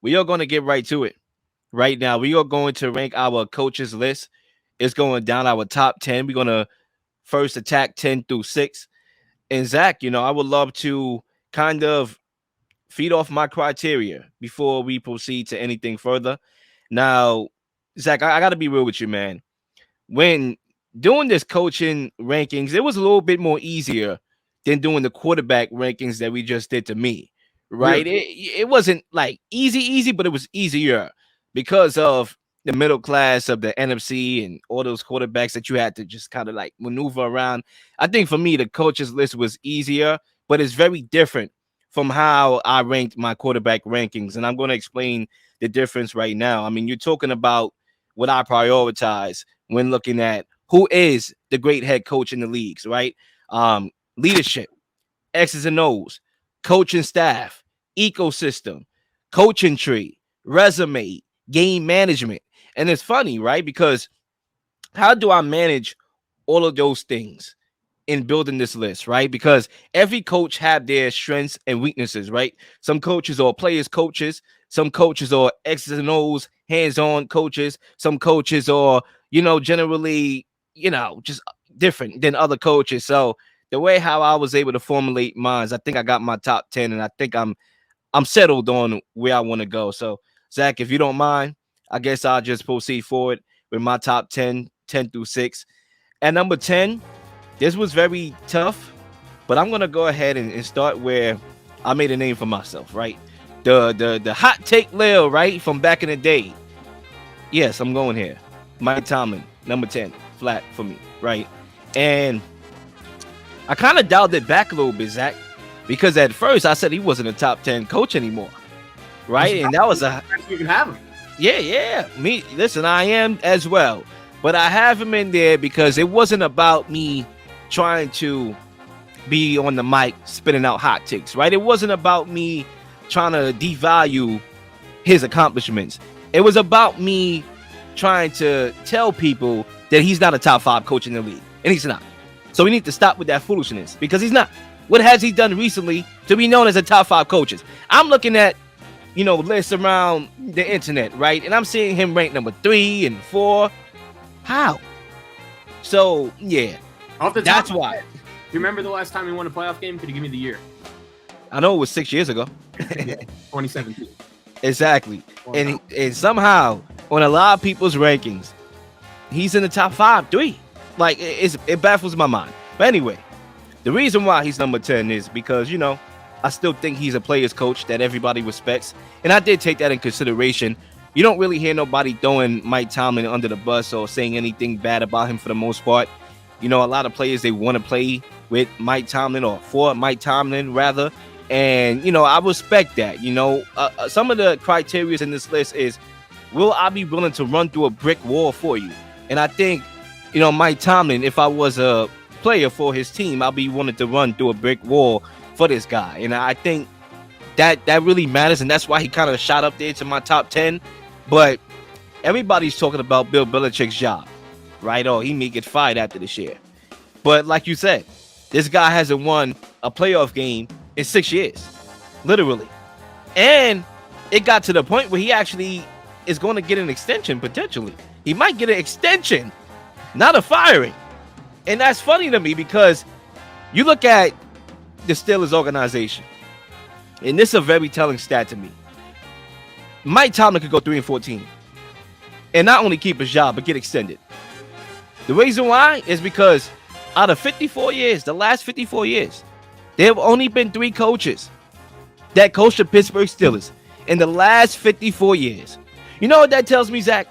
we are going to get right to it. Right now, we are going to rank our coaches list. It's going down our top 10. We're going to first attack 10 through 6. And Zach, I would love to kind of feed off my criteria before we proceed to anything further. Now, Zach, I got to be real with you, man. When doing this coaching rankings, it was a little bit more easier than doing the quarterback rankings that we just did to me, right? Really? It wasn't like easy, but it was easier because of the middle class of the NFC and all those quarterbacks that you had to just kind of like maneuver around. I think for me, the coaches list was easier, but it's very different from how I ranked my quarterback rankings. And I'm going to explain the difference right now. I mean, you're talking about what I prioritize when looking at who is the great head coach in the leagues, right? Leadership, X's and O's, coaching staff, ecosystem, coaching tree, resume, game management. And it's funny, right? Because how do I manage all of those things in building this list, right? Because every coach have their strengths and weaknesses, right? Some coaches are players coaches, some coaches are X's and O's, hands-on coaches, some coaches are, generally, just different than other coaches. So the way how I was able to formulate mine, I think I got my top 10, and I think I'm settled on where I want to go. So Zach, if you don't mind, I guess I'll just proceed forward with my top 10, 10 through 6. At number 10, this was very tough, but I'm gonna go ahead and start where I made a name for myself, right? The hot take Leel, right, from back in the day. Yes, I'm going here. Mike Tomlin, number 10, flat for me, right? And I kind of dialed it back a little bit, Zach, because at first I said he wasn't a top 10 coach anymore, right? And that was you can have him. Yeah. Me, listen, I am as well, but I have him in there because it wasn't about me trying to be on the mic spitting out hot takes, right? It wasn't about me trying to devalue his accomplishments. It was about me trying to tell people that he's not a top 5 coach in the league, and he's not. So we need to stop with that foolishness because he's not. What has he done recently to be known as a top 5 coaches? I'm looking at, lists around the internet, right? And I'm seeing him ranked number 3 and 4. How? So, yeah. That's why. You remember the last time he won a playoff game? Could you give me the year? I know it was 6 years ago. 2017. Exactly. Wow. And somehow, on a lot of people's rankings, he's in the top 5, 3. Like, it baffles my mind. But anyway, the reason why he's number 10 is because, I still think he's a player's coach that everybody respects. And I did take that in consideration. You don't really hear nobody throwing Mike Tomlin under the bus or saying anything bad about him for the most part. A lot of players, they want to play with Mike Tomlin or for Mike Tomlin, rather. And, I respect that. Some of the criteria in this list is, will I be willing to run through a brick wall for you? And I think, Mike Tomlin, if I was a player for his team, I'll be wanting to run through a brick wall for this guy. And I think that really matters. And that's why he kind of shot up there to my top 10. But everybody's talking about Bill Belichick's job, right? Oh, he may get fired after this year. But like you said, this guy hasn't won a playoff game in 6 years, literally. And it got to the point where he actually is going to get an extension, potentially. He might get an extension, not a firing. And that's funny to me because you look at the Steelers organization, and this is a very telling stat to me. Mike Tomlin could go 3-14 and not only keep his job, but get extended. The reason why is because out of 54 years, the last 54 years, there have only been 3 coaches that coached the Pittsburgh Steelers in the last 54 years. You know what that tells me, Zach?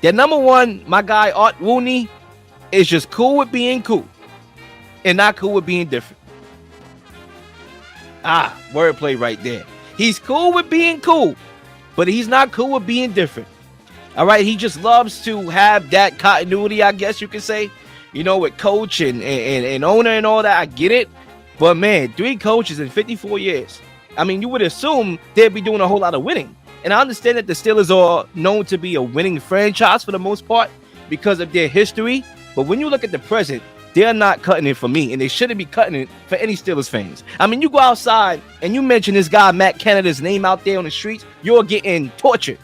That number one, my guy Art Rooney is just cool with being cool and not cool with being different. Wordplay right there. He's cool with being cool, but he's not cool with being different. All right, he just loves to have that continuity, I guess you could say, with coach and owner and all that. I get it. But, man, 3 coaches in 54 years. I mean, you would assume they'd be doing a whole lot of winning. And I understand that the Steelers are known to be a winning franchise for the most part because of their history. But when you look at the present, they're not cutting it for me, and they shouldn't be cutting it for any Steelers fans. I mean, you go outside and you mention this guy Matt Canada's name out there on the streets, you're getting tortured.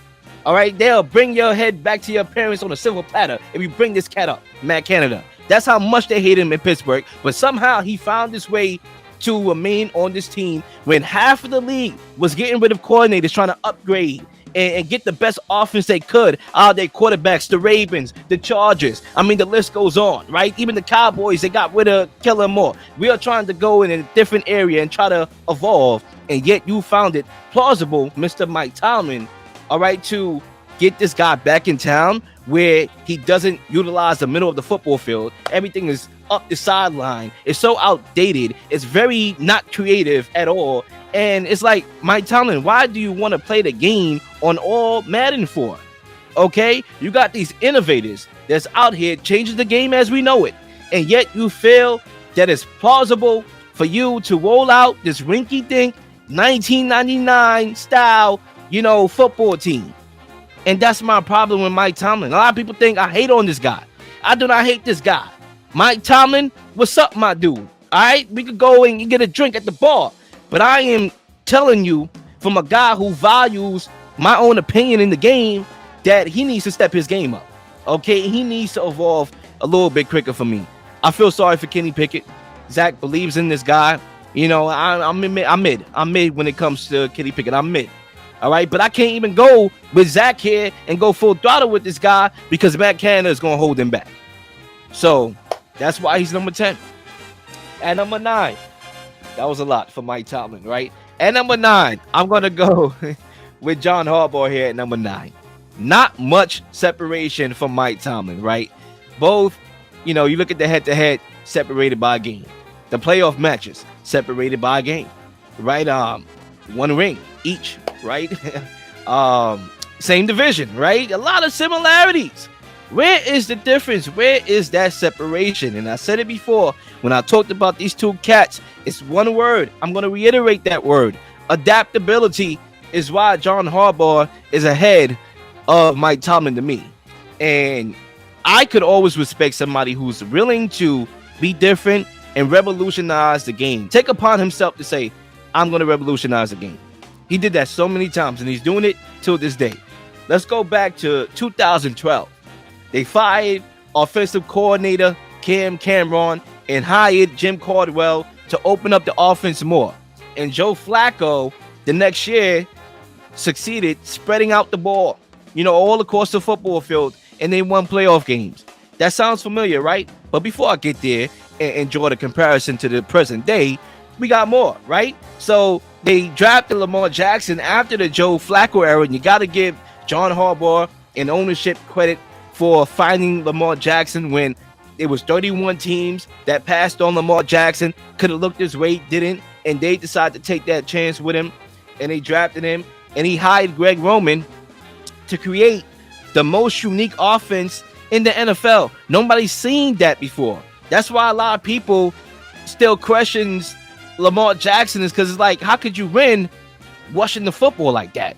All right, they'll bring your head back to your parents on a silver platter if you bring this cat up, Matt Canada. That's how much they hate him in Pittsburgh. But somehow he found his way to remain on this team when half of the league was getting rid of coordinators trying to upgrade and get the best offense they could out of their quarterbacks, the Ravens, the Chargers. I mean, the list goes on, right? Even the Cowboys, they got rid of Kellen Moore. We are trying to go in a different area and try to evolve, and yet you found it plausible, Mr. Mike Tomlin, all right, to get this guy back in town where he doesn't utilize the middle of the football field. Everything is up the sideline. It's so outdated. It's very not creative at all. And it's like, Mike Tomlin, why do you want to play the game on all Madden for? Okay, you got these innovators that's out here changing the game as we know it, and yet you feel that it's plausible for you to roll out this rinky-dink 1999 style, football team. And that's my problem with Mike Tomlin. A lot of people think I hate on this guy. I do not hate this guy. Mike Tomlin, what's up, my dude? All right, we could go and get a drink at the bar. But I am telling you from a guy who values my own opinion in the game that he needs to step his game up. Okay, he needs to evolve a little bit quicker for me. I feel sorry for Kenny Pickett. Zach believes in this guy. I'm mid when it comes to Kenny Pickett. I'm mid. All right, but I can't even go with Zach here and go full throttle with this guy because Matt Canada is going to hold him back. So that's why he's number 10. At number 9, that was a lot for Mike Tomlin, right? At number 9, I'm going to go with John Harbaugh here at number 9. Not much separation from Mike Tomlin, right? Both, you look at the head-to-head, separated by a game. The playoff matches, separated by a game, right? One ring each, right? Same division, right? A lot of similarities. Where is the difference? Where is that separation? And I said it before when I talked about these two cats. It's one word. I'm going to reiterate that word. Adaptability is why John Harbaugh is ahead of Mike Tomlin to me. And I could always respect somebody who's willing to be different and revolutionize the game. Take upon himself to say, I'm going to revolutionize the game. He did that so many times, and he's doing it till this day. Let's go back to 2012. They fired offensive coordinator Cam Cameron and hired Jim Caldwell to open up the offense more. And Joe Flacco, the next year, succeeded spreading out the ball, all across the football field, and they won playoff games. That sounds familiar, right? But before I get there and draw the comparison to the present day, we got more, right? So they drafted Lamar Jackson after the Joe Flacco era, and you got to give John Harbaugh and ownership credit for finding Lamar Jackson when it was 31 teams that passed on Lamar Jackson, could have looked his way, didn't, and they decided to take that chance with him, and they drafted him, and he hired Greg Roman to create the most unique offense in the NFL. Nobody's seen that before. That's why a lot of people still questions Lamar Jackson, is because it's like, how could you win rushing the football like that?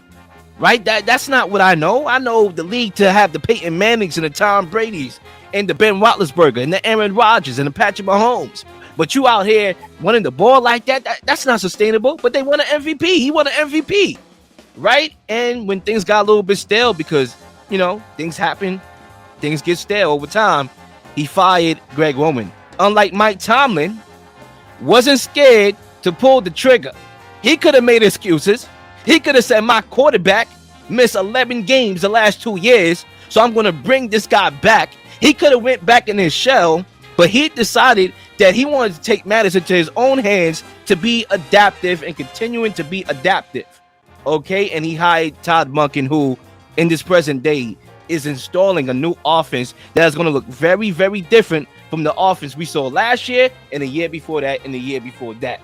Right? That's not what I know. I know the league to have the Peyton Mannings and the Tom Brady's and the Ben Roethlisberger and the Aaron Rodgers and the Patrick Mahomes. But you out here running the ball like that's not sustainable. But they won an MVP. He won an MVP. Right? And when things got a little bit stale, because, things happen, things get stale over time, he fired Greg Roman. Unlike Mike Tomlin, wasn't scared to pull the trigger. He could have made excuses. He could have said, my quarterback missed 11 games the last 2 years, so I'm going to bring this guy back. He could have went back in his shell, but he decided that he wanted to take matters into his own hands to be adaptive and continuing to be adaptive. Okay, and he hired Todd Monken, who in this present day is installing a new offense that is going to look very, very different from the offense we saw last year and the year before that and the year before that.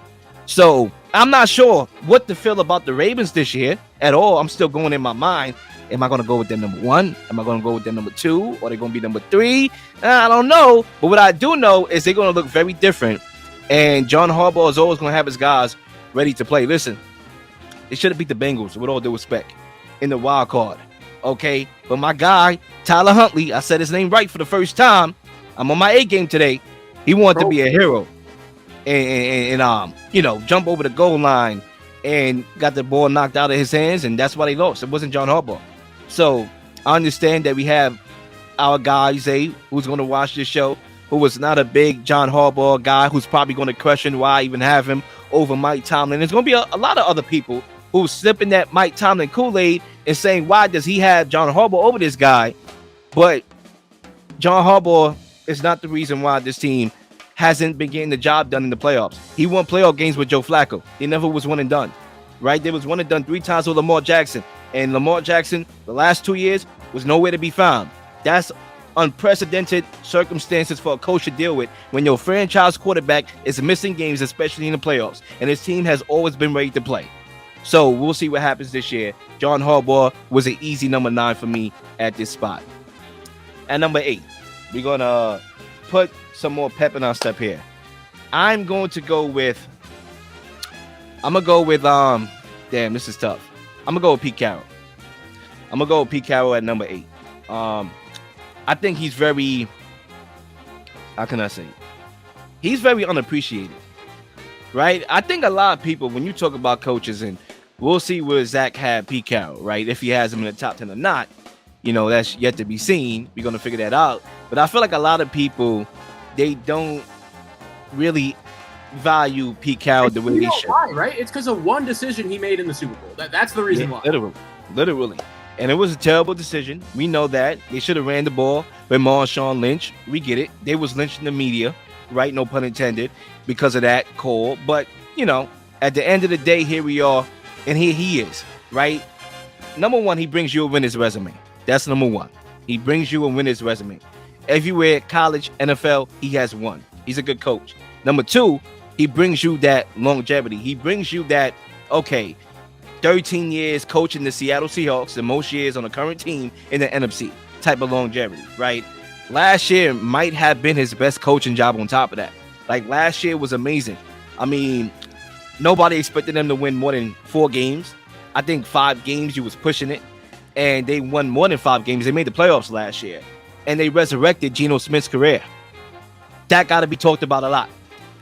So I'm not sure what to feel about the Ravens this year at all. I'm still going in my mind. Am I going to go with them number 1? Am I going to go with them number 2? Or are they going to be number 3? I don't know. But what I do know is they're going to look very different. And John Harbaugh is always going to have his guys ready to play. Listen, they should have beat the Bengals, with all due respect, in the wild card. Okay? But my guy, Tyler Huntley, I said his name right for the first time. I'm on my A game today. He wanted to be a hero and jump over the goal line and got the ball knocked out of his hands, and that's why they lost. It wasn't John Harbaugh. So I understand that we have our guy Zay, who's going to watch this show, who was not a big John Harbaugh guy, who's probably going to question why I even have him over Mike Tomlin. There's going to be a lot of other people who's sipping that Mike Tomlin Kool-Aid and saying, why does he have John Harbaugh over this guy? But John Harbaugh is not the reason why this team hasn't been getting the job done in the playoffs. He won playoff games with Joe Flacco. He never was one and done, right? There was one and done 3 times with Lamar Jackson. And Lamar Jackson, the last 2 years, was nowhere to be found. That's unprecedented circumstances for a coach to deal with when your franchise quarterback is missing games, especially in the playoffs. And his team has always been ready to play. So we'll see what happens this year. John Harbaugh was an easy number 9 for me at this spot. At number 8, we're going to put some more pep in our step here. I'm going to go with, damn, this is tough. I'm going to go with Pete Carroll. I'm going to go with Pete Carroll at number 8. I think he's very, how can I say? He's very unappreciated, right? I think a lot of people, when you talk about coaches, and we'll see where Zac had Pete Carroll, right? If he has him in the top 10 or not, that's yet to be seen. We're going to figure that out. But I feel like a lot of people, they don't really value Pete Carroll the way they should. Why, right? It's because of one decision he made in the Super Bowl. That's the reason why. Literally. And it was a terrible decision. We know that. They should have ran the ball with Marshawn Lynch. We get it. They was lynched in the media, right? No pun intended, because of that call. But, at the end of the day, here we are, and here he is, right? Number 1, he brings you a winner's resume. That's number 1. He brings you a winner's resume. Everywhere, college, NFL, he has won. He's a good coach. Number 2, he brings you that longevity. He brings you that, 13 years coaching the Seattle Seahawks, the most years on the current team in the NFC type of longevity, right? Last year might have been his best coaching job on top of that. Like, last year was amazing. I mean, nobody expected them to win more than 4 games. I think 5 games you was pushing it, and they won more than 5 games. They made the playoffs last year, and they resurrected Geno Smith's career. That got to be talked about a lot,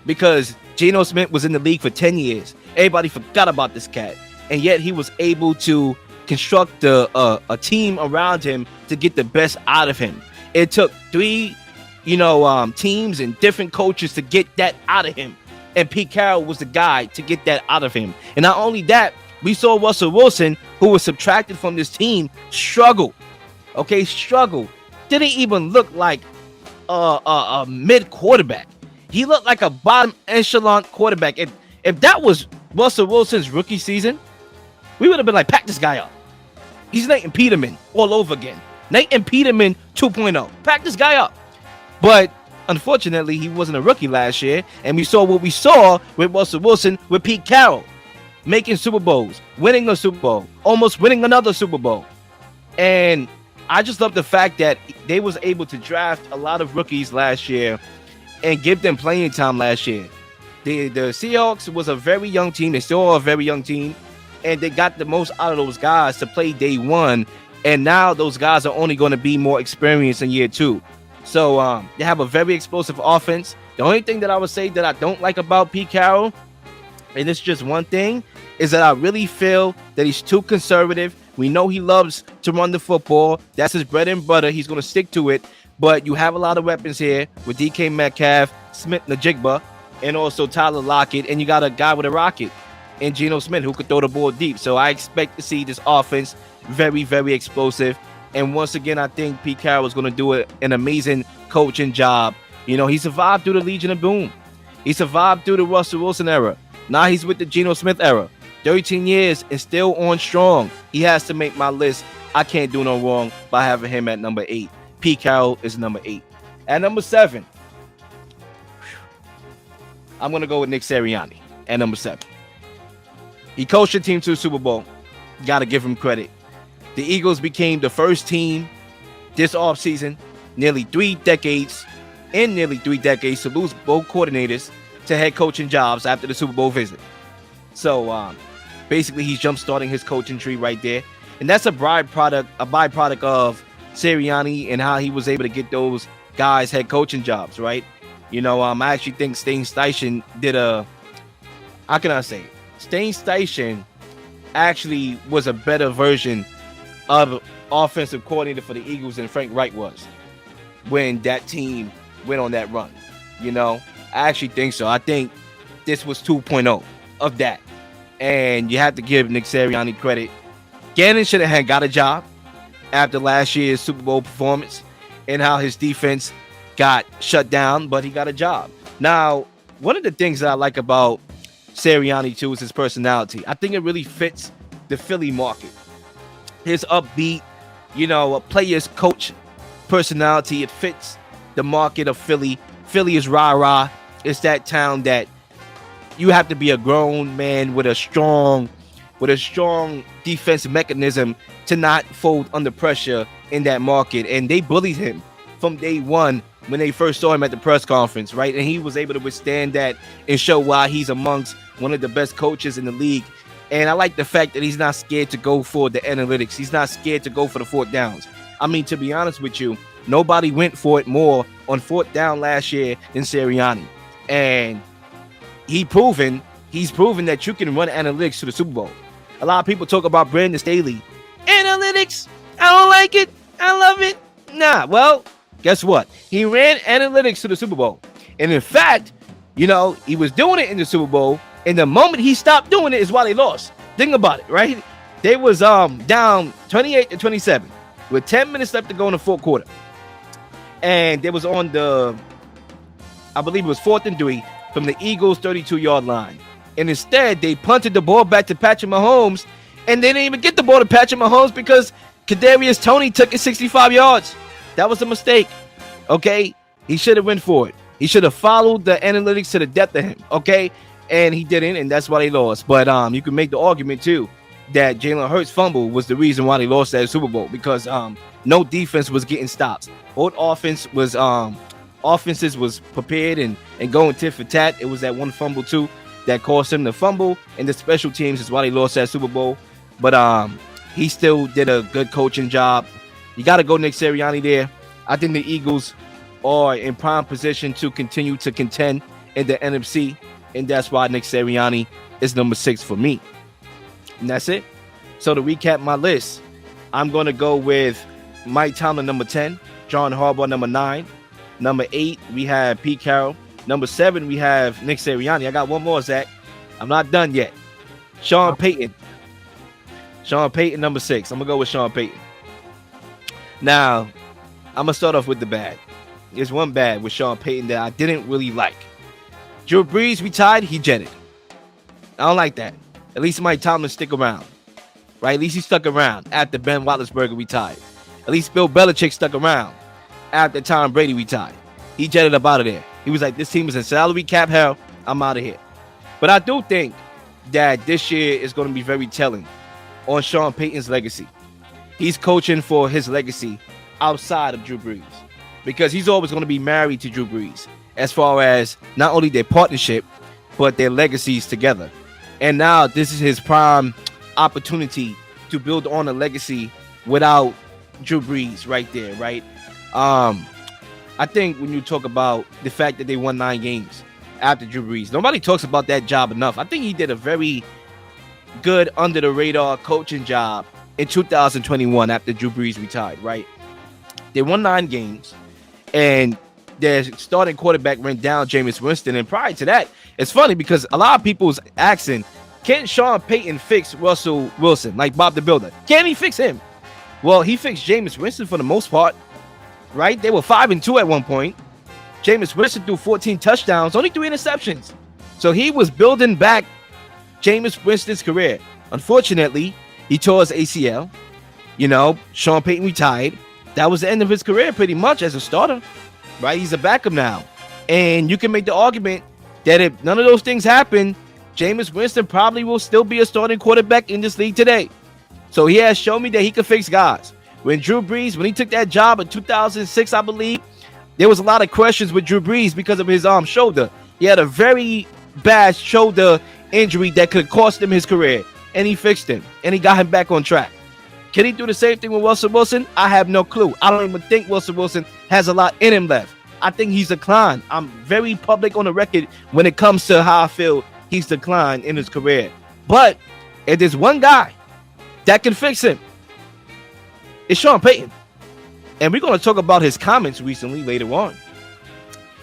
because Geno Smith was in the league for 10 years. Everybody forgot about this cat. And yet he was able to construct a team around him to get the best out of him. It took 3, teams and different coaches to get that out of him. And Pete Carroll was the guy to get that out of him. And not only that, we saw Russell Wilson, who was subtracted from this team, struggle. Struggle. Didn't even look like a mid quarterback. He looked like a bottom echelon quarterback. If that was Russell Wilson's rookie season, we would have been like, pack this guy up. He's Nathan Peterman all over again. Nathan Peterman 2.0. Pack this guy up. But unfortunately, he wasn't a rookie last year. And we saw what we saw with Russell Wilson with Pete Carroll. Making Super Bowls, winning a Super Bowl, almost winning another Super Bowl. And I just love the fact that they was able to draft a lot of rookies last year and give them playing time last year. The Seahawks was a very young team. They still are a very young team. And they got the most out of those guys to play day 1. And now those guys are only going to be more experienced in year 2. So they have a very explosive offense. The only thing that I would say that I don't like about Pete Carroll, and it's just one thing, is that I really feel that he's too conservative. We know he loves to run the football. That's his bread and butter. He's going to stick to it. But you have a lot of weapons here with DK Metcalf, Smith Najigba, and also Tyler Lockett. And you got a guy with a rocket in Geno Smith who could throw the ball deep. So I expect to see this offense very, very explosive. And once again, I think Pete Carroll is going to do an amazing coaching job. He survived through the Legion of Boom. He survived through the Russell Wilson era. Now he's with the Geno Smith era. 13 years and still on strong. He has to make my list. I can't do no wrong by having him at number 8. Pete Carroll is number 8. At number 7, I'm going to go with Nick Sirianni at number 7. He coached the team to a Super Bowl. Got to give him credit. The Eagles became the first team this offseason, nearly 3 decades to lose both coordinators to head coaching jobs after the Super Bowl visit. So basically, he's jump-starting his coaching tree right there. And that's a byproduct of Sirianni and how he was able to get those guys head coaching jobs, right? I actually think Stain Station did how can I say it? Stain Station actually was a better version of offensive coordinator for the Eagles than Frank Wright was when that team went on that run. I actually think so. I think this was 2.0 of that. And you have to give Nick Sirianni credit. Gannon should have got a job after last year's Super Bowl performance and how his defense got shut down, but he got a job. Now, one of the things that I like about Sirianni, too, is his personality. I think it really fits the Philly market. His upbeat, a player's coach personality, it fits the market of Philly. Philly is rah-rah. It's that town that you have to be a grown man with a strong defensive mechanism to not fold under pressure in that market. And they bullied him from day one when they first saw him at the press conference, right? And he was able to withstand that and show why he's amongst one of the best coaches in the league. And I like the fact that he's not scared to go for the analytics. He's not scared to go for the fourth downs. I mean, to be honest with you, nobody went for it more on fourth down last year than Sirianni. And he's proven that you can run analytics to the Super Bowl. A lot of people talk about Brandon Staley. Analytics? I don't like it. I love it. Nah, well, guess what? He ran analytics to the Super Bowl. And in fact, he was doing it in the Super Bowl. And the moment he stopped doing it is why they lost. Think about it, right? They was down 28-27 with 10 minutes left to go in the fourth quarter. And they was on I believe it was 4th and 3 from the Eagles' 32-yard line. And instead, they punted the ball back to Patrick Mahomes, and they didn't even get the ball to Patrick Mahomes because Kadarius Toney took it 65 yards. That was a mistake, okay? He should have went for it. He should have followed the analytics to the depth of him, okay? And he didn't, and that's why they lost. But you can make the argument, too, that Jalen Hurts' fumble was the reason why they lost that Super Bowl because no defense was getting stops. Both offenses was prepared and going tit for tat. It was that one fumble, too, that caused him the fumble, and the special teams is why they lost that Super Bowl. But he still did a good coaching job. You got to go Nick Sirianni there. I think the Eagles are in prime position to continue to contend in the NFC, and that's why Nick Sirianni is number 6 for me. And that's it. So to recap my list, I'm going to go with Mike Tomlin, number 10, John Harbaugh, number 9. Number 8, we have Pete Carroll. Number 7, we have Nick Sirianni. I got one more, Zach. I'm not done yet. Sean Payton. Sean Payton, number 6. I'm going to go with Sean Payton. Now, I'm going to start off with the bad. There's one bad with Sean Payton that I didn't really like. Drew Brees retired, he jetted. I don't like that. At least Mike Tomlin stick around. Right? At least he stuck around after Ben Roethlisberger retired. At least Bill Belichick stuck around after Tom Brady retired. He jetted up out of there. He was like, this team is in salary cap hell. I'm out of here. But I do think that this year is going to be very telling on Sean Payton's legacy. He's coaching for his legacy outside of Drew Brees because he's always going to be married to Drew Brees as far as not only their partnership, but their legacies together. And now this is his prime opportunity to build on a legacy without Drew Brees right there, right? I think when you talk about the fact that they won 9 games after Drew Brees, nobody talks about that job enough. I think he did a very good under-the-radar coaching job in 2021 after Drew Brees retired, right? They won 9 games, and their starting quarterback went down, Jameis Winston. And prior to that, it's funny because a lot of people was asking, can Sean Payton fix Russell Wilson, like Bob the Builder? Can he fix him? Well, he fixed Jameis Winston for the most part, right? They were 5-2 at one point. Jameis Winston threw 14 touchdowns, only 3 interceptions. So he was building back Jameis Winston's career. Unfortunately, he tore his ACL. Sean Payton retired. That was the end of his career pretty much as a starter, right? He's a backup now. And you can make the argument that if none of those things happen, Jameis Winston probably will still be a starting quarterback in this league today. So he has shown me that he can fix guys. When Drew Brees, when he took that job in 2006, I believe, there was a lot of questions with Drew Brees because of his shoulder. He had a very bad shoulder injury that could cost him his career, and he fixed him, and he got him back on track. Can he do the same thing with Russell Wilson? I have no clue. I don't even think Russell Wilson has a lot in him left. I think he's declined. I'm very public on the record when it comes to how I feel he's declined in his career. But if there's one guy that can fix him, it's Sean Payton. And we're going to talk about his comments recently later on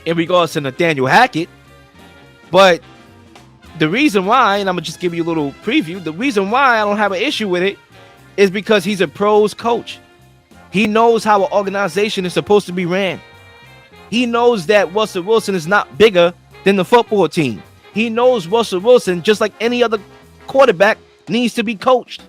in regards to Nathaniel Hackett. But the reason why, and I'm going to just give you a little preview, the reason why I don't have an issue with it is because he's a pros coach. He knows how an organization is supposed to be ran. He knows that Russell Wilson is not bigger than the football team. He knows Russell Wilson, just like any other quarterback, needs to be coached.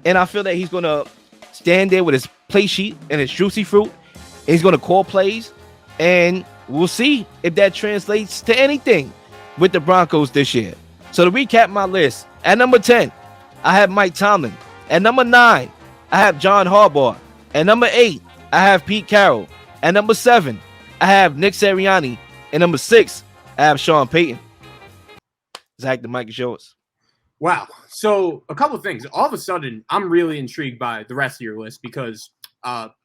And I feel that he's going to stand there with his play sheet and his juicy fruit. And he's going to call plays. And we'll see if that translates to anything with the Broncos this year. So to recap my list, at number 10, I have Mike Tomlin. At number 9, I have John Harbaugh. At number 8, I have Pete Carroll. At number 7, I have Nick Sirianni. And number 6, I have Sean Payton. Zach, the mic is yours. Wow. So a couple of things. All of a sudden, I'm really intrigued by the rest of your list because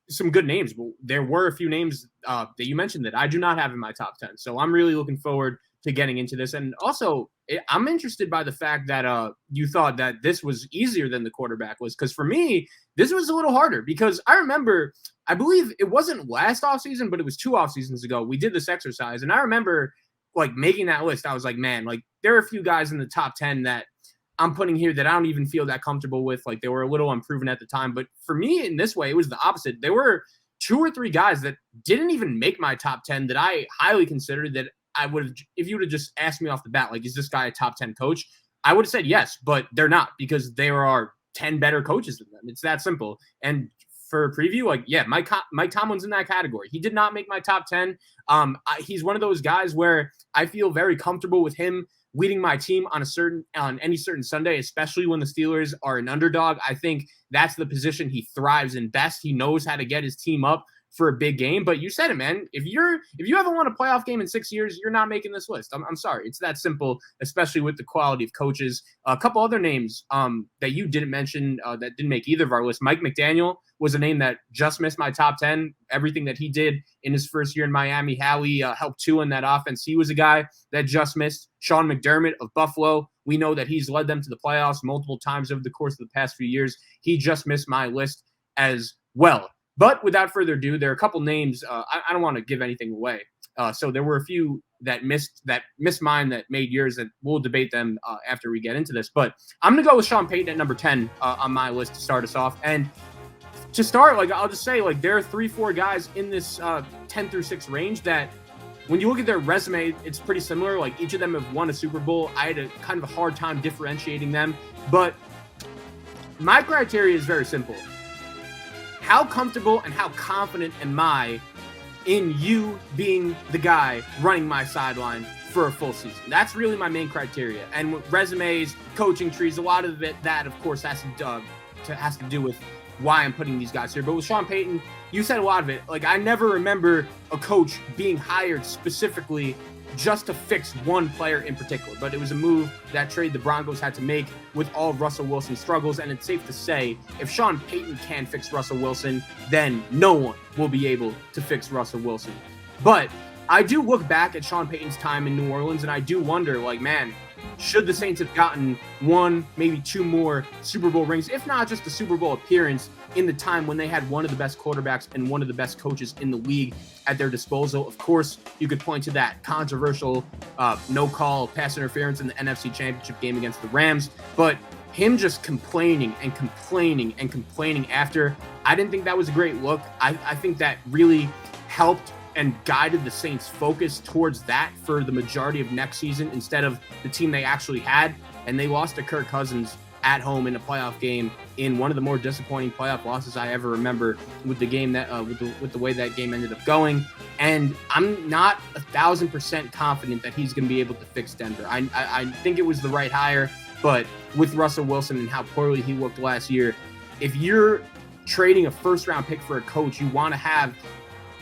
some good names. But there were a few names that you mentioned that I do not have in my top 10. So I'm really looking forward to getting into this. And also, I'm interested by the fact that you thought that this was easier than the quarterback was. Because for me, this was a little harder because I remember, I believe it wasn't last offseason, but it was 2 off seasons ago. We did this exercise. And I remember like making that list. I was like, man, like there are a few guys in the top 10 that I'm putting here that I don't even feel that comfortable with. Like they were a little unproven at the time. But for me in this way, it was the opposite. There were 2 or 3 guys that didn't even make my top 10 that I highly considered that I would have, if you would have just asked me off the bat, like, is this guy a top 10 coach? I would have said yes, but they're not because there are 10 better coaches than them. It's that simple. And for a preview, like, yeah, Mike Tomlin's in that category. He did not make my top 10. He's one of those guys where I feel very comfortable with him leading my team on any certain Sunday, especially when the Steelers are an underdog. I think that's the position he thrives in best. He knows how to get his team up for a big game. But you said it, man. If you haven't won a playoff game in 6 years, you're not making this list. I'm sorry. It's that simple, especially with the quality of coaches. A couple other names that you didn't mention that didn't make either of our lists. Mike McDaniel was a name that just missed my top 10. Everything that he did in his first year in Miami, how he helped Tua in that offense. He was a guy that just missed. Sean McDermott of Buffalo. We know that he's led them to the playoffs multiple times over the course of the past few years. He just missed my list as well. But without further ado, there are a couple names. I don't want to give anything away. So there were a few that missed mine that made yours, and we'll debate them after we get into this. But I'm going to go with Sean Payton at number 10 on my list to start us off. And to start, like I'll just say, like there are 3-4 guys in this 10 through 6 range that when you look at their resume, it's pretty similar. Like each of them have won a Super Bowl. I had a kind of a hard time differentiating them. But my criteria is very simple. How comfortable and how confident am I in you being the guy running my sideline for a full season? That's really my main criteria. And with resumes, coaching trees, a lot of it, that of course has to do with why I'm putting these guys here. But with Sean Payton, you said a lot of it. Like I never remember a coach being hired specifically just to fix one player in particular. But it was a move, that trade the Broncos had to make with all of Russell Wilson's struggles. And it's safe to say, if Sean Payton can fix Russell Wilson, then no one will be able to fix Russell Wilson. But I do look back at Sean Payton's time in New Orleans, and I do wonder, like, man, should the Saints have gotten 1, maybe 2 more Super Bowl rings, if not just a Super Bowl appearance in the time when they had one of the best quarterbacks and one of the best coaches in the league at their disposal? Of course, you could point to that controversial no-call pass interference in the NFC Championship game against the Rams, but him just complaining and complaining and complaining after, I didn't think that was a great look. I think that really helped and guided the Saints' focus towards that for the majority of next season instead of the team they actually had. And they lost to Kirk Cousins at home in a playoff game in one of the more disappointing playoff losses I ever remember with the game that with the way that game ended up going. And I'm not 1,000% confident that he's going to be able to fix Denver. I think it was the right hire, but with Russell Wilson and how poorly he looked last year, if you're trading a first-round pick for a coach, you want to have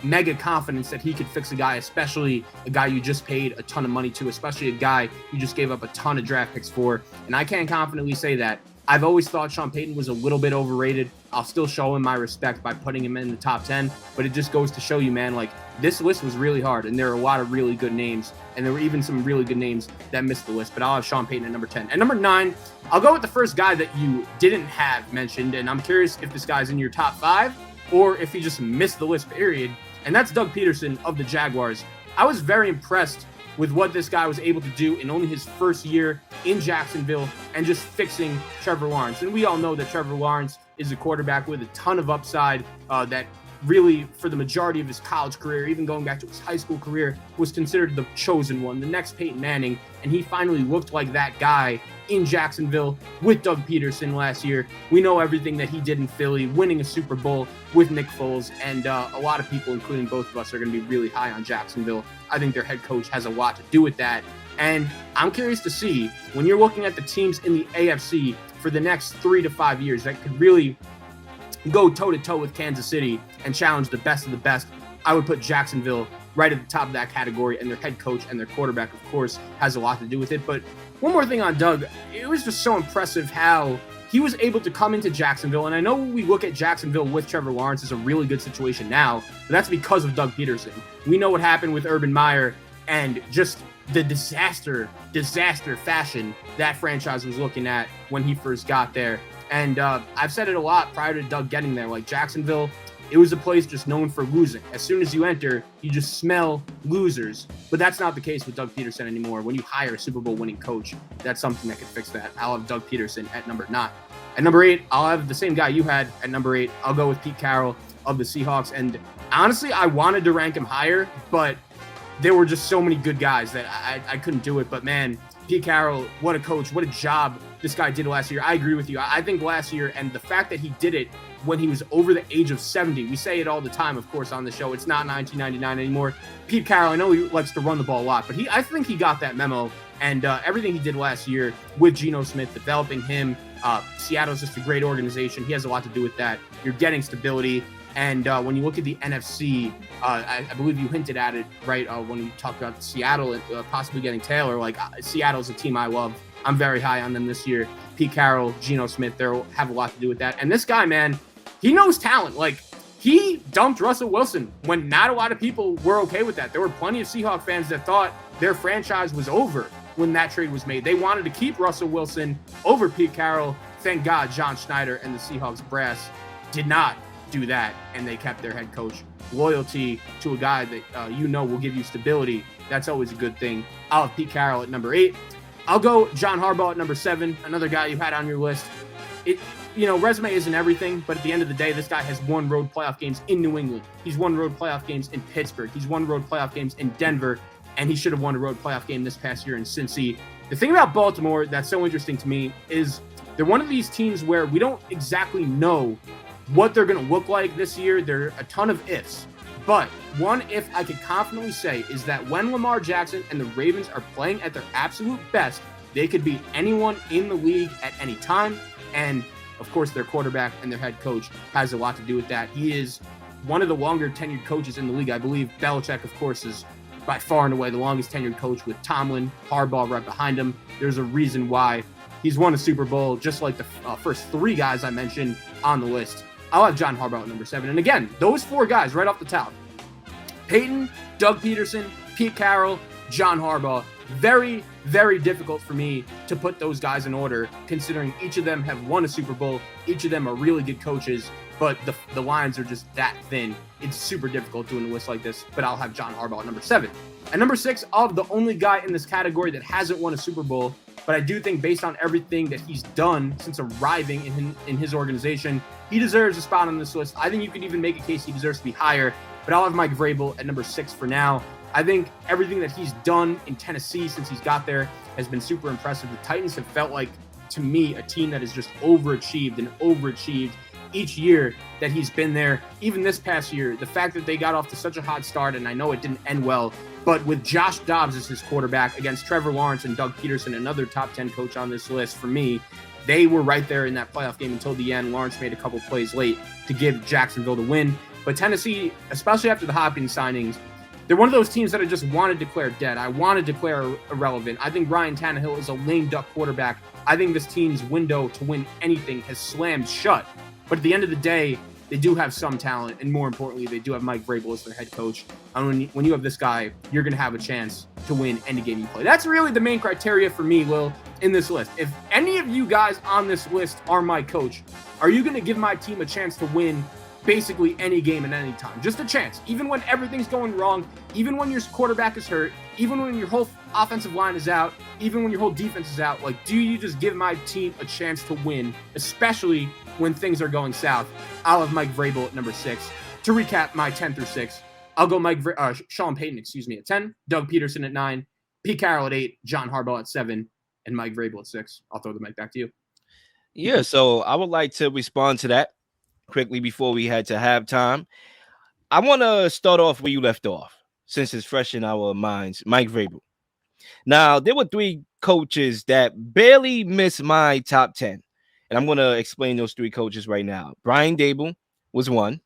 mega confidence that he could fix a guy, especially a guy you just paid a ton of money to, especially a guy you just gave up a ton of draft picks for. And I can confidently say that I've always thought Sean Payton was a little bit overrated. I'll still show him my respect by putting him in the top 10, but it just goes to show you, man, like this list was really hard and there are a lot of really good names and there were even some really good names that missed the list, but I'll have Sean Payton at number 10. At number 9, I'll go with the first guy that you didn't have mentioned, and I'm curious if this guy's in your top 5 or if he just missed the list, period, and that's Doug Peterson of the Jaguars. I was very impressed with what this guy was able to do in only his first year in Jacksonville and just fixing Trevor Lawrence. And we all know that Trevor Lawrence is a quarterback with a ton of upside that really, for the majority of his college career, even going back to his high school career, was considered the chosen one, the next Peyton Manning. And he finally looked like that guy in Jacksonville with Doug Peterson last year. We know everything that he did in Philly, winning a Super Bowl with Nick Foles. And a lot of people, including both of us, are going to be really high on Jacksonville. I think their head coach has a lot to do with that. And I'm curious to see, when you're looking at the teams in the AFC for the next 3 to 5 years that could really go toe-to-toe with Kansas City and challenge the best of the best, I would put Jacksonville right at the top of that category, and their head coach and their quarterback, of course, has a lot to do with it. But one more thing on Doug, it was just so impressive how he was able to come into Jacksonville, and I know we look at Jacksonville with Trevor Lawrence as a really good situation now, but that's because of Doug Peterson. We know what happened with Urban Meyer and just the disaster fashion that franchise was looking at when he first got there. And I've said it a lot prior to Doug getting there. Like Jacksonville, it was a place just known for losing. As soon as you enter, you just smell losers. But that's not the case with Doug Peterson anymore. When you hire a Super Bowl winning coach, that's something that can fix that. I'll have Doug Peterson at number 9. At number 8, I'll have the same guy you had at number 8. I'll go with Pete Carroll of the Seahawks. And honestly, I wanted to rank him higher, but there were just so many good guys that I couldn't do it. But man, Pete Carroll, what a coach, what a job this guy did last year. I agree with you. I think last year, and the fact that he did it when he was over the age of 70, we say it all the time, of course, on the show. It's not 1999 anymore. Pete Carroll, I know he likes to run the ball a lot, but I think he got that memo. And everything he did last year with Geno Smith, developing him, Seattle's just a great organization. He has a lot to do with that. You're getting stability. And when you look at the NFC, I believe you hinted at it, right, when you talked about Seattle and possibly getting Taylor. Like, Seattle's a team I love. I'm very high on them this year. Pete Carroll, Geno Smith, they'll have a lot to do with that. And this guy, man, he knows talent. Like, he dumped Russell Wilson when not a lot of people were okay with that. There were plenty of Seahawks fans that thought their franchise was over when that trade was made. They wanted to keep Russell Wilson over Pete Carroll. Thank God John Schneider and the Seahawks brass did not do that, and they kept their head coach. Loyalty to a guy that will give you stability. That's always a good thing. I'll have Pete Carroll at number 8. I'll go John Harbaugh at number 7, another guy you had on your list. Resume isn't everything, but at the end of the day, this guy has won road playoff games in New England. He's won road playoff games in Pittsburgh. He's won road playoff games in Denver, and he should have won a road playoff game this past year in Cincy. The thing about Baltimore that's so interesting to me is they're one of these teams where we don't exactly know what they're going to look like this year. There are a ton of ifs. But one if I could confidently say is that when Lamar Jackson and the Ravens are playing at their absolute best, they could beat anyone in the league at any time. And, of course, their quarterback and their head coach has a lot to do with that. He is one of the longer tenured coaches in the league. I believe Belichick, of course, is by far and away the longest tenured coach with Tomlin, Harbaugh right behind him. There's a reason why he's won a Super Bowl, just like the first 3 guys I mentioned on the list. I'll have John Harbaugh at number 7. And again, those 4 guys right off the top, Peyton, Doug Peterson, Pete Carroll, John Harbaugh. Very, very difficult for me to put those guys in order, considering each of them have won a Super Bowl. Each of them are really good coaches, but the lines are just that thin. It's super difficult doing a list like this, but I'll have John Harbaugh at number 7. At number 6, I'll have the only guy in this category that hasn't won a Super Bowl, but I do think based on everything that he's done since arriving in his organization, he deserves a spot on this list. I think you could even make a case he deserves to be higher, but I'll have Mike Vrabel at number 6 for now. I think everything that he's done in Tennessee since he's got there has been super impressive. The Titans have felt like, to me, a team that has just overachieved each year that he's been there. Even this past year, the fact that they got off to such a hot start, and I know it didn't end well, but with Josh Dobbs as his quarterback against Trevor Lawrence and Doug Peterson, another top 10 coach on this list, for me, they were right there in that playoff game until the end. Lawrence made a couple plays late to give Jacksonville the win. But Tennessee, especially after the Hopkins signings, they're one of those teams that I just want to declare dead. I want to declare irrelevant. I think Ryan Tannehill is a lame duck quarterback. I think this team's window to win anything has slammed shut. But at the end of the day, they do have some talent, and more importantly, they do have Mike Vrabel as their head coach. And when you have this guy, you're going to have a chance to win any game you play. That's really the main criteria for me, Lil, in this list. If any of you guys on this list are my coach, are you going to give my team a chance to win basically any game at any time? Just a chance. Even when everything's going wrong, even when your quarterback is hurt, even when your whole offensive line is out, even when your whole defense is out, like, do you just give my team a chance to win, especially when things are going south? I'll have Mike Vrabel at number 6. To recap my 10 through 6, I'll go Sean Payton, at 10, Doug Peterson at 9, Pete Carroll at 8, John Harbaugh at 7, and Mike Vrabel at 6. I'll throw the mic back to you. Yeah, so I would like to respond to that quickly before we head to halftime. I want to start off where you left off, since it's fresh in our minds. Mike Vrabel. Now, there were 3 coaches that barely missed my top 10. And I'm going to explain those 3 coaches right now. Brian Daboll was one.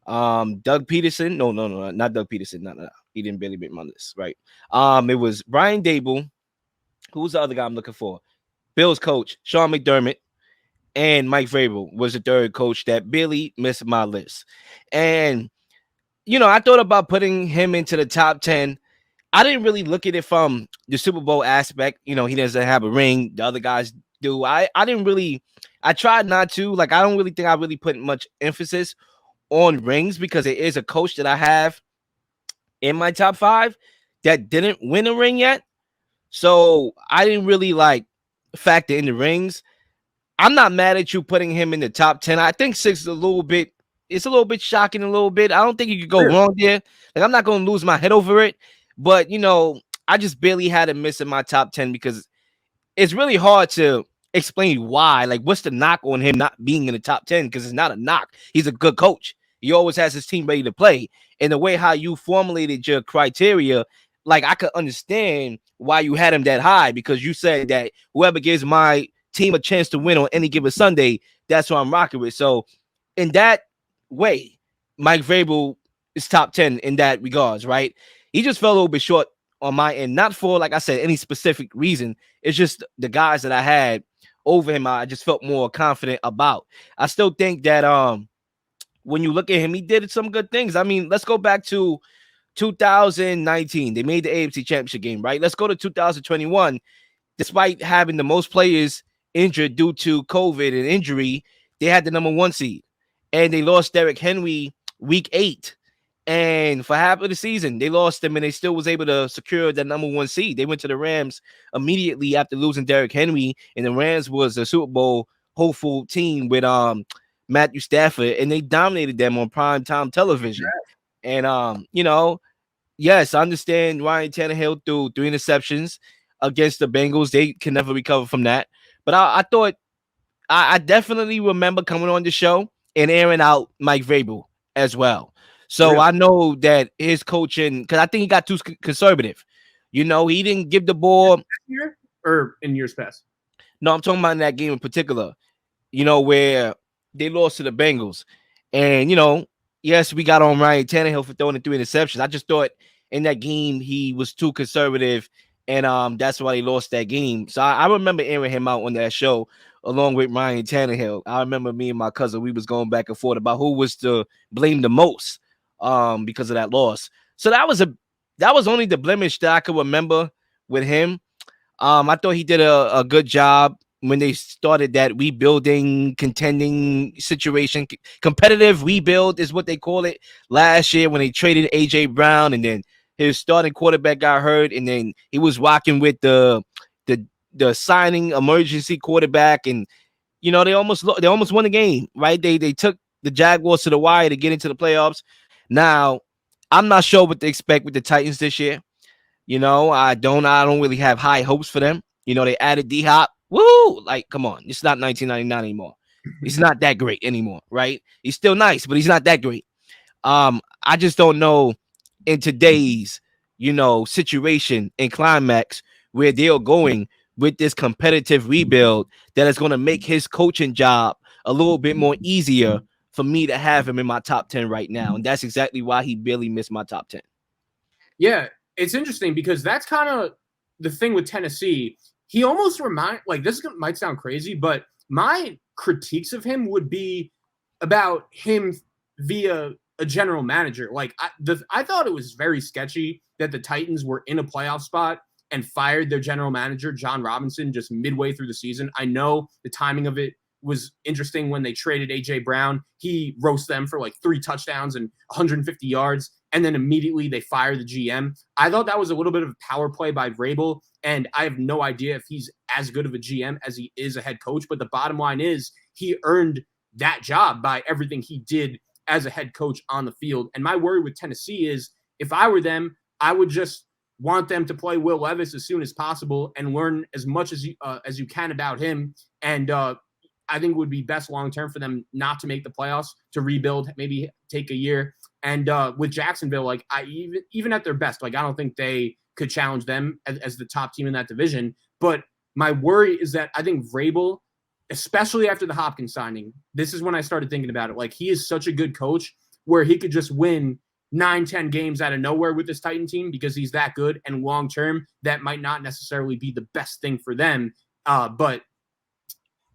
Doug Peterson. No, not Doug Peterson. No. He didn't barely make my list, right? It was Brian Daboll. Who's the other guy I'm looking for? Bills coach, Sean McDermott. And Mike Vrabel was the 3rd coach that barely missed my list. And, I thought about putting him into the top 10. I didn't really look at it from the Super Bowl aspect. He doesn't have a ring. The other guys do. I tried not to. Like, I don't really think I really put much emphasis on rings because it is a coach that I have in my top 5 that didn't win a ring yet. So I didn't really factor in the rings. I'm not mad at you putting him in the top 10. I think 6 is a little bit shocking a little bit. I don't think you could go wrong there. Like, I'm not going to lose my head over it. But, I just barely had him miss in my top 10 because it's really hard to explain why. Like, what's the knock on him not being in the top 10? Because it's not a knock. He's a good coach. He always has his team ready to play. And the way how you formulated your criteria, like, I could understand why you had him that high, because you said that whoever gives my team a chance to win on any given Sunday, that's what I'm rocking with. So in that way, Mike Vrabel is top 10 in that regards, right? He just fell a little bit short on my end, not for, like I said, any specific reason. It's just the guys that I had over him, I just felt more confident about. I still think that when you look at him, he did some good things. I mean, let's go back to 2019. They made the AFC Championship game, right? Let's go to 2021. Despite having the most players injured due to COVID and injury, they had the number 1 seed. And they lost Derrick Henry week 8. And for half of the season, they lost him, and they still was able to secure that number 1 seed. They went to the Rams immediately after losing Derrick Henry, and the Rams was a Super Bowl hopeful team with Matthew Stafford, and they dominated them on primetime television. Yeah. And yes, I understand Ryan Tannehill threw 3 interceptions against the Bengals. They can never recover from that. But I thought I definitely remember coming on the show and airing out Mike Vrabel as well. So really? I know that his coaching, because I think he got too conservative. He didn't give the ball. This year or in years past? No, I'm talking about in that game in particular, where they lost to the Bengals. And, yes, we got on Ryan Tannehill for throwing the 3 interceptions. I just thought in that game he was too conservative, and that's why they lost that game. So I remember airing him out on that show along with Ryan Tannehill. I remember me and my cousin, we was going back and forth about who was to blame the most because of that loss. So that was only the blemish that I could remember with him. I thought he did a good job when they started that rebuilding, contending situation. Competitive rebuild is what they call it last year when they traded A.J. Brown, and then his starting quarterback got hurt, and then he was rocking with the signing emergency quarterback, and they almost won the game, right? They took the Jaguars to the wire to get into the playoffs. Now, I'm not sure what to expect with the Titans this year. I don't really have high hopes for them. They added D-Hop. Woo! Like, come on. It's not 1999 anymore. He's not that great anymore, right? He's still nice, but he's not that great. I just don't know in today's, situation and climax where they're going with this competitive rebuild that is going to make his coaching job a little bit more easier for me to have him in my top 10 right now. And that's exactly why he barely missed my top 10. Yeah, it's interesting because that's kind of the thing with Tennessee. He almost this might sound crazy, but my critiques of him would be about him via a general manager. Like I thought it was very sketchy that the Titans were in a playoff spot and fired their general manager, John Robinson, just midway through the season. I know the timing of it was interesting when they traded A.J. Brown. He roasted them for like 3 touchdowns and 150 yards, and then immediately they fire the GM. I thought that was a little bit of a power play by Vrabel, and I have no idea if he's as good of a GM as he is a head coach, but the bottom line is he earned that job by everything he did as a head coach on the field. And my worry with Tennessee is if I were them, I would just want them to play Will Levis as soon as possible and learn as much as you can about him. And I think it would be best long-term for them not to make the playoffs, to rebuild, maybe take a year. And with Jacksonville, like even at their best, like I don't think they could challenge them as the top team in that division. But my worry is that I think Vrabel, especially after the Hopkins signing, this is when I started thinking about it. Like he is such a good coach where he could just win 9-10 games out of nowhere with this Titan team because he's that good. And long-term, that might not necessarily be the best thing for them. But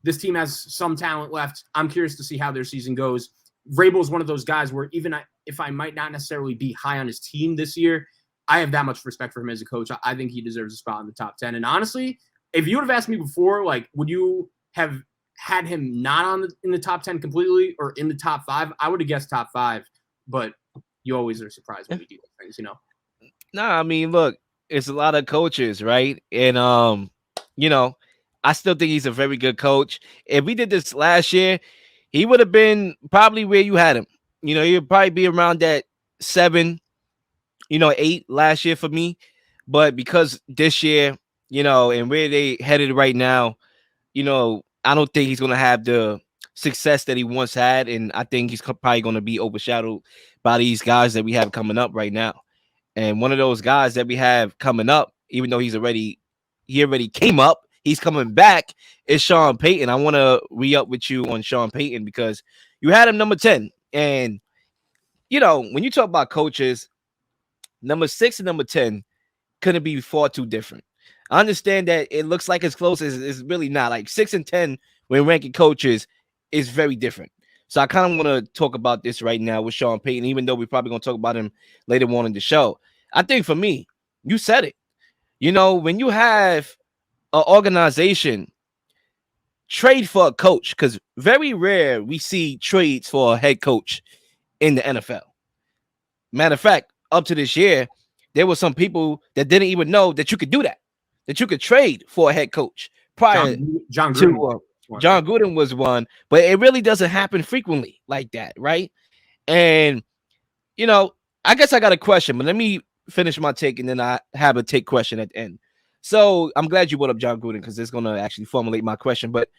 this team has some talent left. I'm curious to see how their season goes. Vrabel is one of those guys where even if I might not necessarily be high on his team this year, I have that much respect for him as a coach. I think he deserves a spot in the top 10. And honestly, if you would have asked me before, like, would you have had him not in the top 10 completely or in the top 5? I would have guessed top 5, but you always are surprised when we do those things, Nah, I mean, look, it's a lot of coaches, right? And I still think he's a very good coach. If we did this last year, he would have been probably where you had him. He'd probably be around that 7, 8 last year for me. But because this year, and where they headed right now, I don't think he's going to have the success that he once had. And I think he's probably going to be overshadowed by these guys that we have coming up right now. And one of those guys that we have coming up, even though he already came up, he's coming back, is Sean Payton. I want to re-up with you on Sean Payton because you had him number 10. And, when you talk about coaches, number 6 and number 10 couldn't be far too different. I understand that it looks like as close as it's really not. Like 6 and 10 when ranking coaches is very different. So I kind of want to talk about this right now with Sean Payton, even though we're probably going to talk about him later on in the show. I think for me, you said it. When you have an organization trade for a coach, because very rare we see trades for a head coach in the NFL. Matter of fact, up to this year, there were some people that didn't even know that you could do that you could trade for a head coach prior John to Gruden. John Gruden was one, but it really doesn't happen frequently like that, right? And I guess I got a question, but let me finish my take and then I have a take question at the end. So I'm glad you brought up John Gruden because it's going to actually formulate my question. But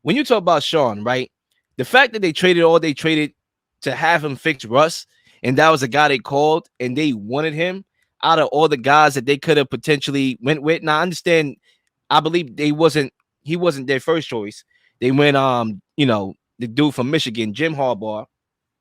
when you talk about Sean, right, the fact that they traded to have him fix Russ, and that was a guy they called and they wanted him out of all the guys that they could have potentially went with. Now I understand, I believe he wasn't their first choice. They went the dude from Michigan, Jim Harbaugh,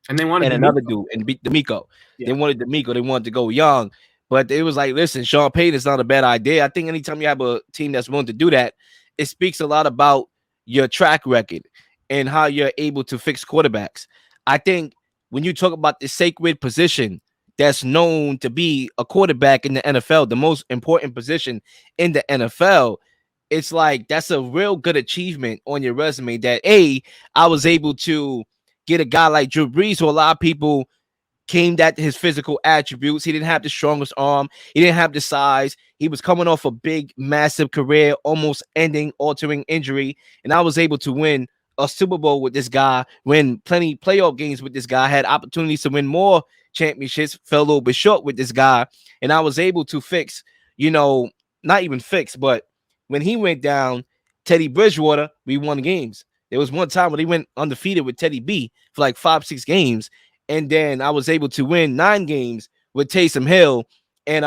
and they wanted another dude and beat D'Amico. Yeah. They wanted D'Amico. They wanted to go young, but it was like, listen, Sean Payton is not a bad idea. I think anytime you have a team that's willing to do that, it speaks a lot about your track record and how you're able to fix quarterbacks. I think when you talk about the sacred position that's known to be a quarterback in the NFL, the most important position in the NFL, it's like that's a real good achievement on your resume that I was able to get a guy like Drew Brees, who a lot of people came at his physical attributes. He didn't have the strongest arm. He didn't have the size. He was coming off a big, massive career, almost ending, altering injury. And I was able to win a Super Bowl with this guy, win plenty playoff games with this guy, had opportunities to win more championships, fell a little bit short with this guy. And I was able to fix, not even fix, but when he went down, Teddy Bridgewater, we won games. There was one time when he went undefeated with Teddy B for like 5-6 games. And then I was able to win 9 games with Taysom Hill. And,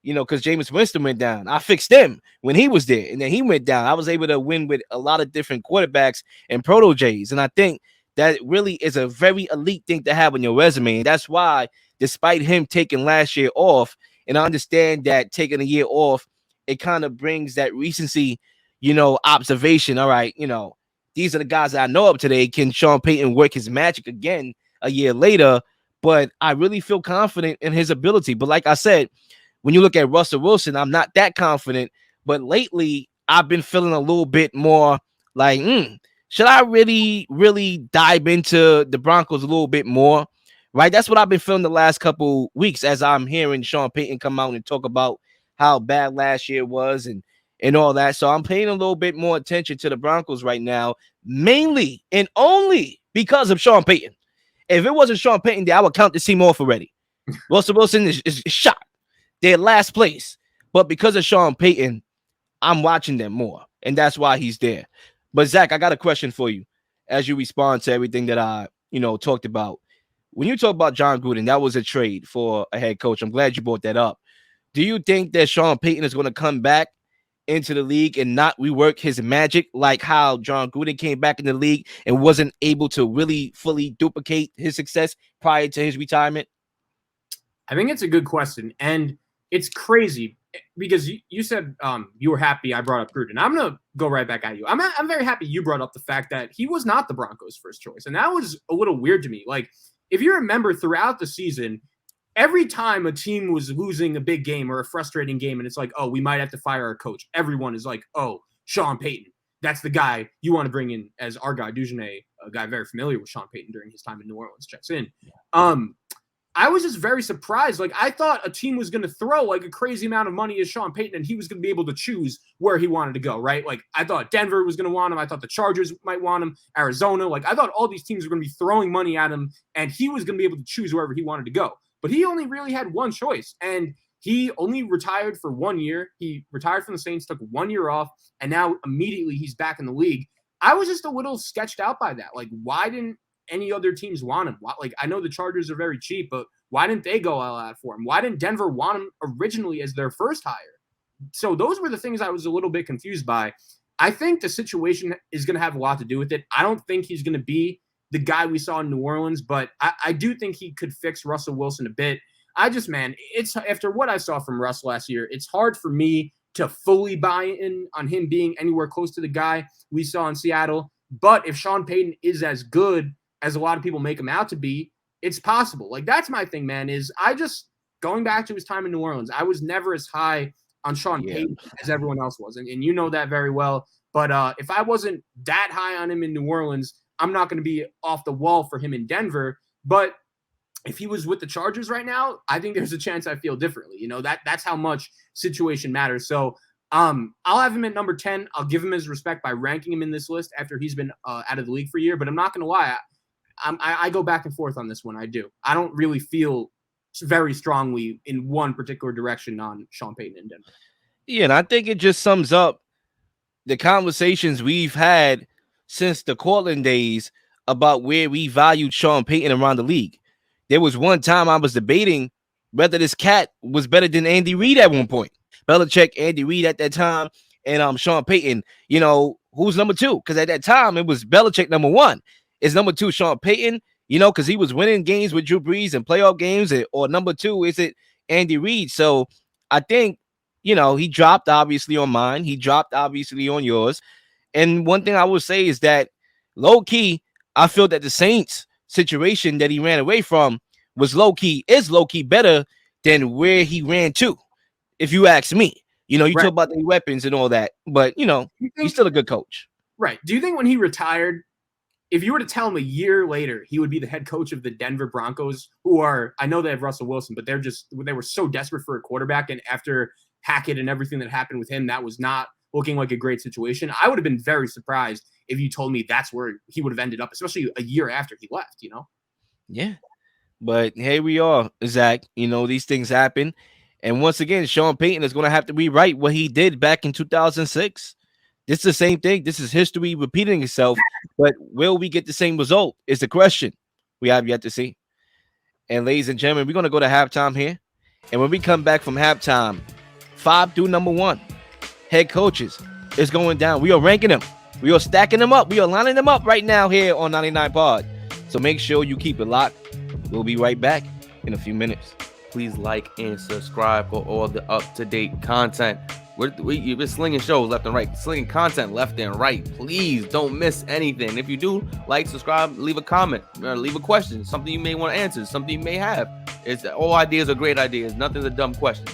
because Jameis Winston went down. I fixed him when he was there. And then he went down. I was able to win with a lot of different quarterbacks and proteges. And I think that really is a very elite thing to have on your resume. And that's why, despite him taking last year off, And I understand that taking a year off, it kind of brings that recency, observation. All right, these are the guys that I know of today. Can Sean Payton work his magic again a year later? But I really feel confident in his ability. But like I said, when you look at Russell Wilson, I'm not that confident. But lately, I've been feeling a little bit more like, should I really, really dive into the Broncos a little bit more? Right? That's what I've been feeling the last couple weeks as I'm hearing Sean Payton come out and talk about how bad last year was and all that. So I'm paying a little bit more attention to the Broncos right now, mainly and only because of Sean Payton. If it wasn't Sean Payton, I would count the team off already. Russell Wilson is shot. They're last place. But because of Sean Payton, I'm watching them more. And that's why he's there. But Zach, I got a question for you as you respond to everything that I, talked about. When you talk about John Gruden, that was a trade for a head coach. I'm glad you brought that up. Do you think that Sean Payton is going to come back into the league and not rework his magic like how John Gruden came back in the league and wasn't able to really fully duplicate his success prior to his retirement? I think it's a good question. And it's crazy because you said you were happy I brought up Gruden. I'm going to go right back at you. I'm very happy you brought up the fact that he was not the Broncos' first choice. And that was a little weird to me. Like, if you remember throughout the season, every time a team was losing a big game or a frustrating game and it's like, oh, we might have to fire our coach, everyone is like, oh, Sean Payton. That's the guy you want to bring in as our guy, Dugenais, a guy very familiar with Sean Payton during his time in New Orleans, checks in. I was just very surprised. Like, I thought a team was going to throw like a crazy amount of money at Sean Payton and he was going to be able to choose where he wanted to go, right? Like, I thought Denver was going to want him. I thought the Chargers might want him, Arizona. Like, I thought all these teams were going to be throwing money at him and he was going to be able to choose wherever he wanted to go. But he only really had one choice and he only retired for 1 year. He retired from the Saints, took 1 year off, and now immediately he's back in the league. I was just a little sketched out by that. Like, why didn't any other teams want him? Like, I know the Chargers are very cheap, but why didn't they go all out for him? Why didn't Denver want him originally as their first hire? So those were the things I was a little bit confused by. I think the situation is going to have a lot to do with it. I don't think he's going to be the guy we saw in New Orleans, but I do think he could fix Russell Wilson a bit. It's after what I saw from Russ last year, it's hard for me to fully buy in on him being anywhere close to the guy we saw in Seattle. But if Sean Payton is as good as a lot of people make him out to be, it's possible. Like, that's my thing, man, is going back to his time in New Orleans, I was never as high on Sean Payton as everyone else was. And you know that very well. But if I wasn't that high on him in New Orleans, I'm not going to be off the wall for him in Denver. But if he was with the Chargers right now, I think there's a chance I feel differently. That's how much situation matters. So I'll have him at number 10. I'll give him his respect by ranking him in this list after he's been out of the league for a year. But I'm not going to lie. I go back and forth on this one. I do. I don't really feel very strongly in one particular direction on Sean Payton in Denver. Yeah, and I think it just sums up the conversations we've had since the Cortland days about where we valued Sean Payton around the league. There was one time I was debating whether this cat was better than Andy Reid at one point. Belichick, Andy Reid at that time, and Sean Payton, who's number two? Because at that time, it was Belichick number one. Is number two Sean Payton, because he was winning games with Drew Brees and playoff games, or number two, is it Andy Reid? So I think, he dropped obviously on mine. He dropped obviously on yours. And one thing I will say is that low key, I feel that the Saints situation that he ran away from is low key better than where he ran to, if you ask me. You right. Talk about the weapons and all that, but he's still a good coach. Right. Do you think when he retired, if you were to tell him a year later he would be the head coach of the Denver Broncos, who are, I know they have Russell Wilson, but they were so desperate for a quarterback, and after Hackett and everything that happened with him, that was not looking like a great situation. I would have been very surprised if you told me that's where he would have ended up, especially a year after he left, Yeah. But here we are, Zach. These things happen. And once again, Sean Payton is going to have to rewrite what he did back in 2006. This is the same thing. This is history repeating itself. But will we get the same result is the question we have yet to see. And ladies and gentlemen, we're going to go to halftime here. And when we come back from halftime, 5 through number 1, head coaches is going down. We are ranking them. We are stacking them up. We are lining them up right now here on 99 Pod. So make sure you keep it locked. We'll be right back in a few minutes. please like and subscribe for all the up-to-date content. We've been slinging shows left and right, slinging content left and right. Please don't miss anything. If you do, like, subscribe, leave a comment, leave a question, something you may want to answer, something you may have. All ideas are great ideas. Nothing's a dumb question.